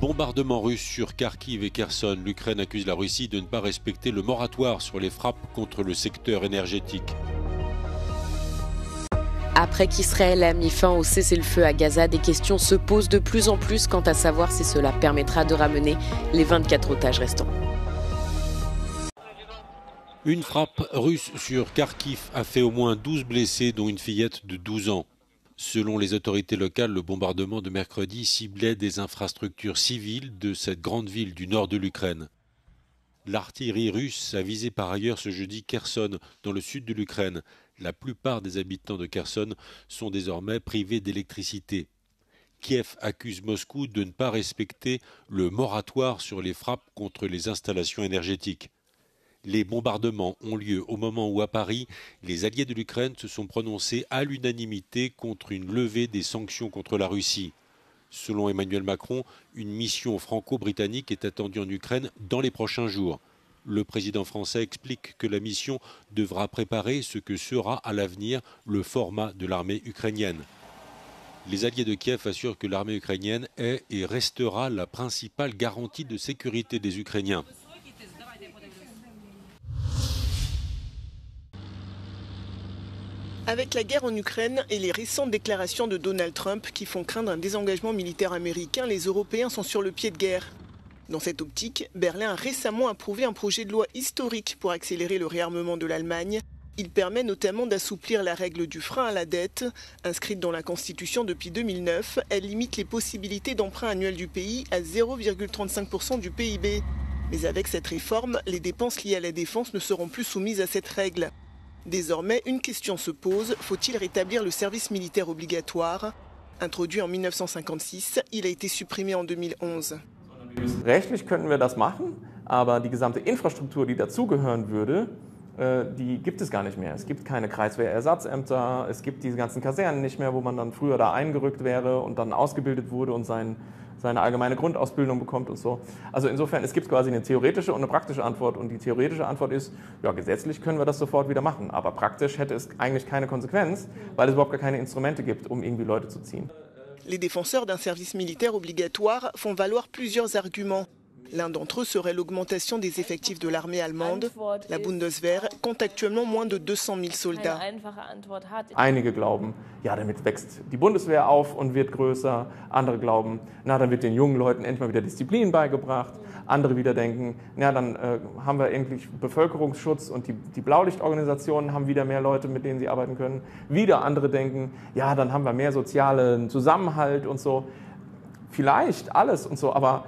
Bombardement russe sur Kharkiv et Kherson. L'Ukraine accuse la Russie de ne pas respecter le moratoire sur les frappes contre le secteur énergétique. Après qu'Israël a mis fin au cessez-le-feu à Gaza, des questions se posent de plus en plus quant à savoir si cela permettra de ramener les 24 otages restants. Une frappe russe sur Kharkiv a fait au moins 12 blessés, dont une fillette de 12 ans. Selon les autorités locales, le bombardement de mercredi ciblait des infrastructures civiles de cette grande ville du nord de l'Ukraine. L'artillerie russe a visé par ailleurs ce jeudi Kherson, dans le sud de l'Ukraine. La plupart des habitants de Kherson sont désormais privés d'électricité. Kiev accuse Moscou de ne pas respecter le moratoire sur les frappes contre les installations énergétiques. Les bombardements ont lieu au moment où, à Paris, les alliés de l'Ukraine se sont prononcés à l'unanimité contre une levée des sanctions contre la Russie. Selon Emmanuel Macron, une mission franco-britannique est attendue en Ukraine dans les prochains jours. Le président français explique que la mission devra préparer ce que sera à l'avenir le format de l'armée ukrainienne. Les alliés de Kiev assurent que l'armée ukrainienne est et restera la principale garantie de sécurité des Ukrainiens. Avec la guerre en Ukraine et les récentes déclarations de Donald Trump qui font craindre un désengagement militaire américain, les Européens sont sur le pied de guerre. Dans cette optique, Berlin a récemment approuvé un projet de loi historique pour accélérer le réarmement de l'Allemagne. Il permet notamment d'assouplir la règle du frein à la dette. Inscrite dans la Constitution depuis 2009, elle limite les possibilités d'emprunt annuel du pays à 0,35% du PIB. Mais avec cette réforme, les dépenses liées à la défense ne seront plus soumises à cette règle. Désormais, une question se pose, faut-il rétablir le service militaire obligatoire ? Introduit en 1956, il a été supprimé en 2011. Rechtlich könnten wir das machen, aber die gesamte Infrastruktur, die dazugehören würde, die gibt es gar nicht mehr. Es gibt keine Kreiswehrersatzämter, es gibt diese ganzen Kasernen nicht mehr, wo man dann früher da eingerückt wäre und dann ausgebildet wurde und seine allgemeine Grundausbildung bekommt und so. Also insofern, es gibt quasi eine theoretische und eine praktische Antwort. Und die theoretische Antwort ist, ja, gesetzlich können wir das sofort wieder machen. Aber praktisch hätte es eigentlich keine Konsequenz, weil es überhaupt gar keine Instrumente gibt, um irgendwie Leute zu ziehen. Les défenseurs d'un service militaire obligatoire font valoir plusieurs arguments. L'un d'entre eux serait l'augmentation des effectifs de l'armée allemande. La Bundeswehr compte actuellement moins de 200 000 soldats. Einige glauben, ja, damit wächst die Bundeswehr auf und wird größer. Andere glauben, na, dann wird den jungen Leuten endlich mal wieder Disziplin beigebracht. Andere wieder denken, ja, dann haben wir endlich Bevölkerungsschutz und die Blaulichtorganisationen haben wieder mehr Leute, mit denen sie arbeiten können. Wieder andere denken, ja, dann haben wir mehr sozialen Zusammenhalt und so. Vielleicht alles und so, aber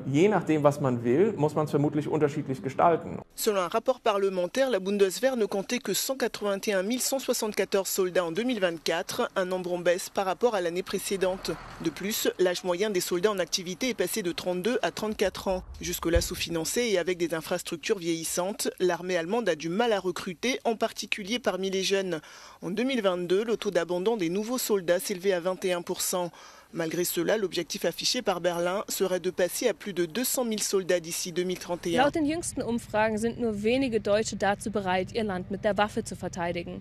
je nachdem, was man will, muss man es vermutlich unterschiedlich gestalten. Selon un rapport parlementaire, la Bundeswehr ne comptait que 181 174 soldats en 2024, un nombre en baisse par rapport à l'année précédente. De plus, l'âge moyen des soldats en activité est passé de 32 à 34 ans. Jusque-là sous-financée et avec des infrastructures vieillissantes, l'armée allemande a du mal à recruter, en particulier parmi les jeunes. En 2022, le taux d'abandon des nouveaux soldats s'élevait à 21%. Malgré cela, l'objectif affiché par Berlin serait de passer à plus de 200 000 soldats d'ici 2031. Laut den jüngsten Umfragen sind nur wenige Deutsche dazu bereit, ihr Land mit der Waffe zu verteidigen.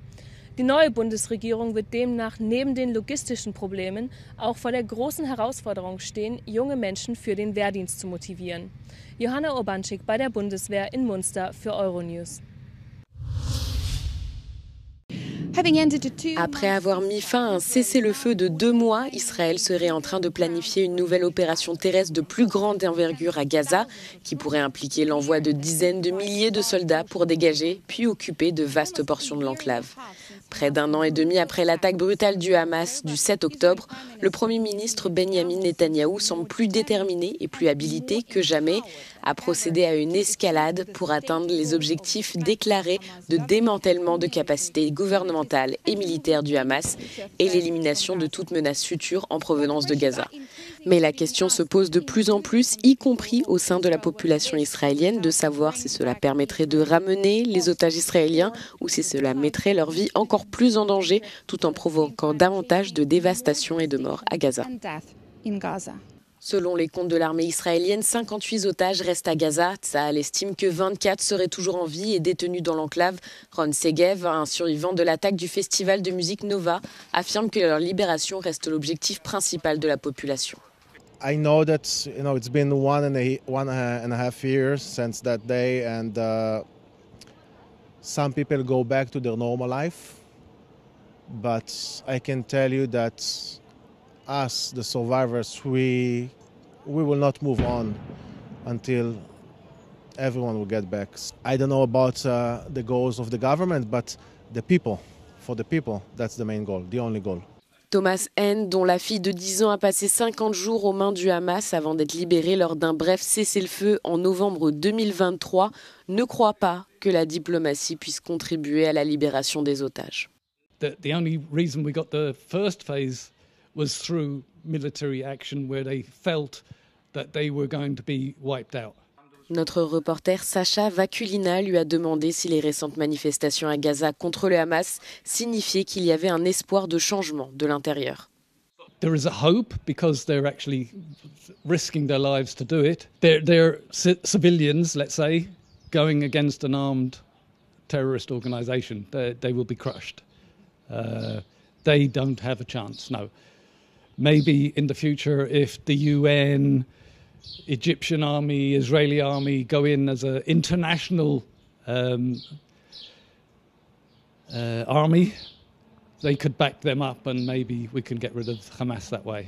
Die neue Bundesregierung wird demnach neben den logistischen Problemen auch vor der großen Herausforderung stehen, junge Menschen für den Wehrdienst zu motivieren. Johanna Urbanczyk bei der Bundeswehr in Munster für Euronews. Après avoir mis fin à un cessez-le-feu de 2 mois, Israël serait en train de planifier une nouvelle opération terrestre de plus grande envergure à Gaza, qui pourrait impliquer l'envoi de dizaines de milliers de soldats pour dégager puis occuper de vastes portions de l'enclave. Près d'1 an et demi après l'attaque brutale du Hamas du 7 octobre, le Premier ministre Benyamin Netanyahou semble plus déterminé et plus habilité que jamais à procéder à une escalade pour atteindre les objectifs déclarés de démantèlement de capacités gouvernementales et militaires du Hamas et l'élimination de toute menace future en provenance de Gaza. Mais la question se pose de plus en plus, y compris au sein de la population israélienne, de savoir si cela permettrait de ramener les otages israéliens ou si cela mettrait leur vie encore plus en danger tout en provoquant davantage de dévastation et de morts à Gaza. Selon les comptes de l'armée israélienne, 58 otages restent à Gaza. Tsahal estime que 24 seraient toujours en vie et détenus dans l'enclave. Ron Segev, un survivant de l'attaque du festival de musique Nova, affirme que leur libération reste l'objectif principal de la population. I know that it's been one and a half years since that day, and some people go back to their normal life. But I can tell you that us, the survivors, we will not move on until everyone will get back. I don't know about the goals of the government, but the people, for the people, that's the main goal, the only goal. Thomas N., dont la fille de 10 ans a passé 50 jours aux mains du Hamas avant d'être libérée lors d'un bref cessez-le-feu en novembre 2023, ne croit pas que la diplomatie puisse contribuer à la libération des otages. The only reason we got the first phase was through military action where they felt that they were going to be wiped out. Notre reporter Sacha Vakulina lui a demandé si les récentes manifestations à Gaza contre le Hamas signifiaient qu'il y avait un espoir de changement de l'intérieur. There is a hope because they're actually risking their lives to do it. They're civilians, let's say, going against an armed terrorist organization. They will be crushed. They don't have a chance, no. Maybe in the future if the UN, Egyptian army, Israeli army go in as an international army, they could back them up and maybe we can get rid of Hamas that way.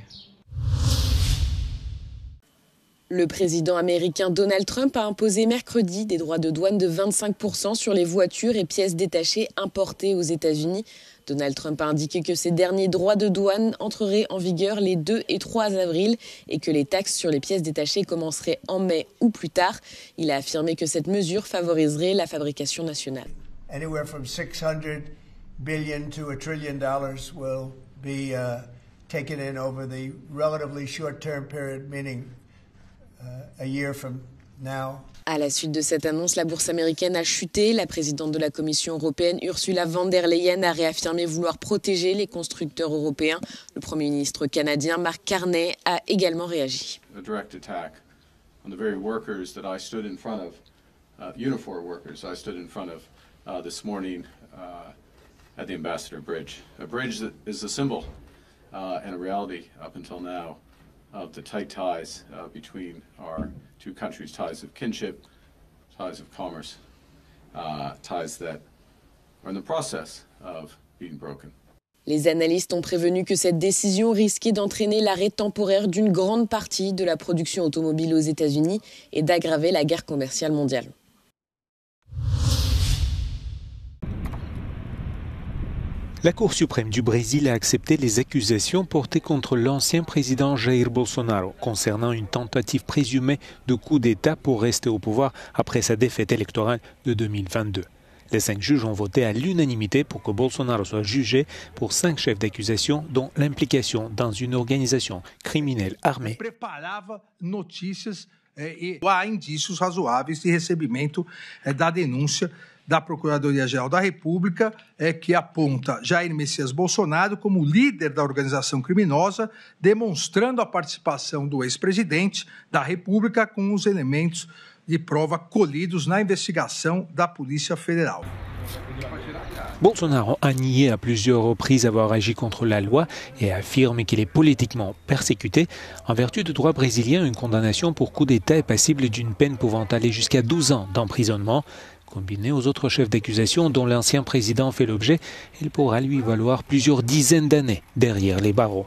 Le président américain Donald Trump a imposé mercredi des droits de douane de 25% sur les voitures et pièces détachées importées aux États-Unis. Donald Trump a indiqué que ces derniers droits de douane entreraient en vigueur les 2 et 3 avril et que les taxes sur les pièces détachées commenceraient en mai ou plus tard. Il a affirmé que cette mesure favoriserait la fabrication nationale. Anywhere from $600 billion to $1 trillion will be taken in over the relatively short-term period, meaning a year from now. À la suite de cette annonce, la bourse américaine a chuté. La présidente de la Commission européenne, Ursula von der Leyen, a réaffirmé vouloir protéger les constructeurs européens. Le Premier ministre canadien, Mark Carney, a également réagi. A direct attack on the very workers that I stood in front of, Unifor workers I stood in front of this morning at the Ambassador Bridge. A bridge that is a symbol and a reality up until now of the tight ties between our two countries, ties of kinship, ties of commerce, ties that are in the process of being broken. Les analystes ont prévenu que cette décision risquait d'entraîner l'arrêt temporaire d'une grande partie de la production automobile aux États-Unis et d'aggraver la guerre commerciale mondiale. La Cour suprême du Brésil a accepté les accusations portées contre l'ancien président Jair Bolsonaro concernant une tentative présumée de coup d'État pour rester au pouvoir après sa défaite électorale de 2022. Les 5 juges ont voté à l'unanimité pour que Bolsonaro soit jugé pour 5 chefs d'accusation, dont l'implication dans une organisation criminelle armée. Há indícios razoáveis de recebimento da denúncia da Procuradoria-Geral da República, que aponta Jair Messias Bolsonaro como líder da organização criminosa, demonstrando a participação do ex-presidente da República com os elementos de prova colhidos na investigação da Polícia Federal. Bolsonaro a nié à plusieurs reprises avoir agi contre la loi et affirme qu'il est politiquement persécuté. En vertu du droit brésilien, une condamnation pour coup d'État est passible d'une peine pouvant aller jusqu'à 12 ans d'emprisonnement. Combiné aux autres chefs d'accusation dont l'ancien président fait l'objet, il pourra lui valoir plusieurs dizaines d'années derrière les barreaux.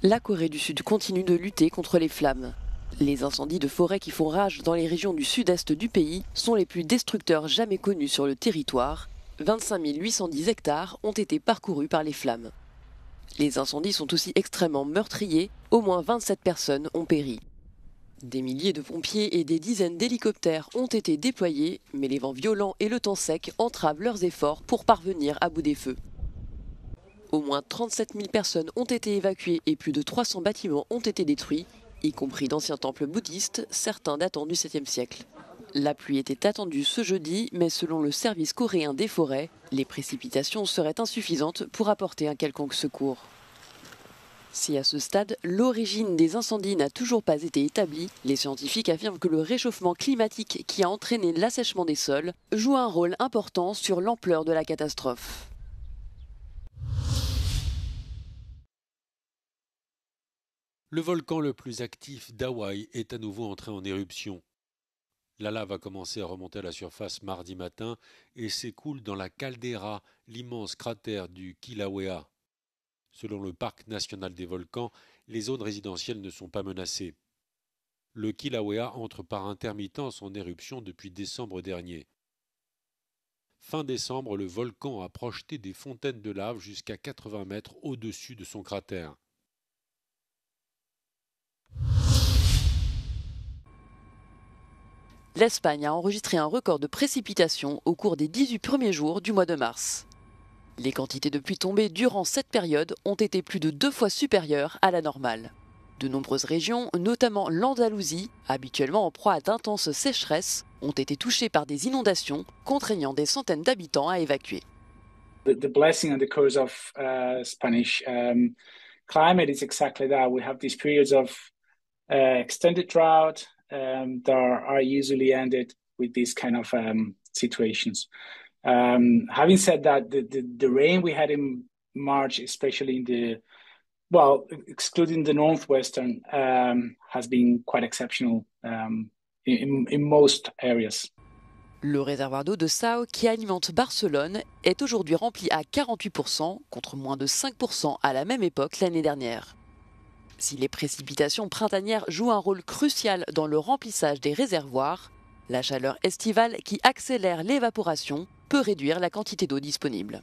La Corée du Sud continue de lutter contre les flammes. Les incendies de forêt qui font rage dans les régions du sud-est du pays sont les plus destructeurs jamais connus sur le territoire. 25 810 hectares ont été parcourus par les flammes. Les incendies sont aussi extrêmement meurtriers, au moins 27 personnes ont péri. Des milliers de pompiers et des dizaines d'hélicoptères ont été déployés, mais les vents violents et le temps sec entravent leurs efforts pour parvenir à bout des feux. Au moins 37 000 personnes ont été évacuées et plus de 300 bâtiments ont été détruits, y compris d'anciens temples bouddhistes, certains datant du 7e siècle. La pluie était attendue ce jeudi, mais selon le service coréen des forêts, les précipitations seraient insuffisantes pour apporter un quelconque secours. Si à ce stade, l'origine des incendies n'a toujours pas été établie, les scientifiques affirment que le réchauffement climatique qui a entraîné l'assèchement des sols joue un rôle important sur l'ampleur de la catastrophe. Le volcan le plus actif d'Hawaï est à nouveau entré en éruption. La lave a commencé à remonter à la surface mardi matin et s'écoule dans la caldeira, l'immense cratère du Kilauea. Selon le parc national des volcans, les zones résidentielles ne sont pas menacées. Le Kilauea entre par intermittence en éruption depuis décembre dernier. Fin décembre, le volcan a projeté des fontaines de lave jusqu'à 80 mètres au-dessus de son cratère. L'Espagne a enregistré un record de précipitations au cours des 18 premiers jours du mois de mars. Les quantités de pluie tombées durant cette période ont été plus de 2 fois supérieures à la normale. De nombreuses régions, notamment l'Andalousie, habituellement en proie à d'intenses sécheresses, ont été touchées par des inondations, contraignant des centaines d'habitants à évacuer. The blessing and the curse of Spanish climate is exactly that. We have these periods of extended drought that are usually ended with these kind of situations. Having said that, the rain we had in March, especially in the, well, excluding the northwestern, has been quite exceptional in most areas. Le réservoir d'eau de São, qui alimente Barcelone, est aujourd'hui rempli à 48%, contre moins de 5% à la même époque l'année dernière. Si les précipitations printanières jouent un rôle crucial dans le remplissage des réservoirs, la chaleur estivale qui accélère l'évaporation peut réduire la quantité d'eau disponible.